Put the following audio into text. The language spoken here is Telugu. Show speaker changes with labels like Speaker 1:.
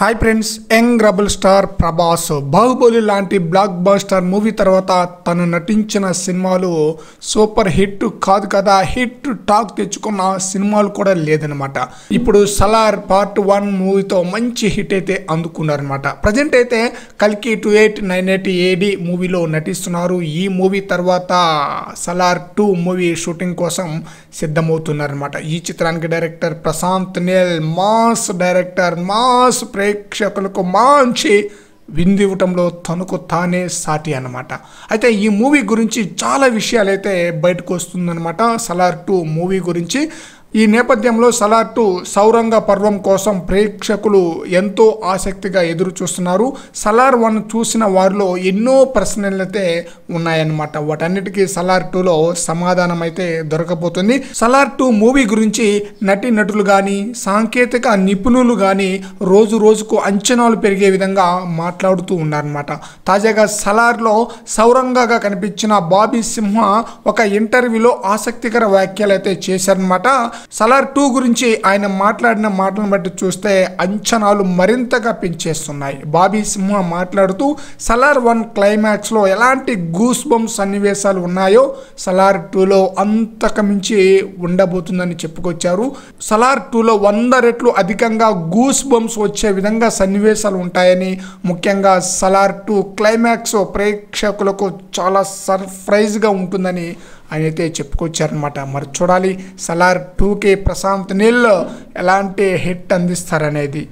Speaker 1: Hi friends, young rebel star Prabhas Baahubali లాంటి బ్లాక్ బస్టర్ మూవీ తర్వాత తను నటించిన సినిమాలు సూపర్ హిట్ కాదు కదా, హిట్ టాక్ తెచ్చుకున్న సినిమాలు కూడా లేదనమాట. ఇప్పుడు సలార్ పార్ట్ 1 మూవీతో మంచి హిట్ అయితే అందుకున్నారనమాట. ప్రజెంట్ అయితే కల్కి 2898 AD మూవీలో నటిస్తున్నారు. ఈ మూవీ తర్వాత సలార్ 2 మూవీ షూటింగ్ కోసం సిద్ధమవుతున్నారనమాట. ఈ చిత్రానికి director Prashanth Neel mass director, mass ప్రేక్షకులకు మంచి విందివ్వటంలో తనకు తానే సాటి అన్నమాట. అయితే ఈ మూవీ గురించి చాలా విషయాలు అయితే బయటకు వస్తుందన్నమాట. సలార్ 2 మూవీ గురించి ఈ నేపథ్యంలో సలార్ 2 సౌరంగ పర్వం కోసం ప్రేక్షకులు ఎంతో ఆసక్తిగా ఎదురు చూస్తున్నారు. సలార్ 1 చూసిన వారిలో ఎన్నో ప్రశ్నలు అయితే ఉన్నాయన్నమాట. వాటన్నిటికీ సలార్ 2లో సమాధానం అయితే దొరకబోతుంది. సలార్ 2 మూవీ గురించి నటులు కానీ సాంకేతిక నిపుణులు కానీ రోజు రోజుకు అంచనాలు పెరిగే విధంగా మాట్లాడుతూ ఉన్నారన్నమాట. తాజాగా సలార్లో సౌరంగగా కనిపించిన బాబీ సింహ ఒక ఇంటర్వ్యూలో ఆసక్తికర వ్యాఖ్యలు అయితే చేశారనమాట. సలార్ 2 గురించి ఆయన మాట్లాడిన మాటలను బట్టి చూస్తే అంచనాలు మరింతగా పెంచేస్తున్నాయి. బాబీ సింహ మాట్లాడుతూ సలార్ 1 క్లైమాక్స్లో ఎలాంటి గూస్ బంప్స్ సన్నివేశాలు ఉన్నాయో సలార్ 2లో అంతకమించి ఉండబోతుందని చెప్పుకొచ్చారు. సలార్ 2లో 100 రెట్లు అధికంగా గూస్ బంప్స్ వచ్చే విధంగా సన్నివేశాలు ఉంటాయని, ముఖ్యంగా సలార్ 2 క్లైమాక్స్ ప్రేక్షకులకు చాలా సర్ప్రైజ్గా ఉంటుందని ఆయన అయితే చెప్పుకొచ్చారనమాట. మరి చూడాలి సలార్ 2కి ప్రశాంత్ నీల్ ఎలాంటి హిట్ అందిస్తారనేది.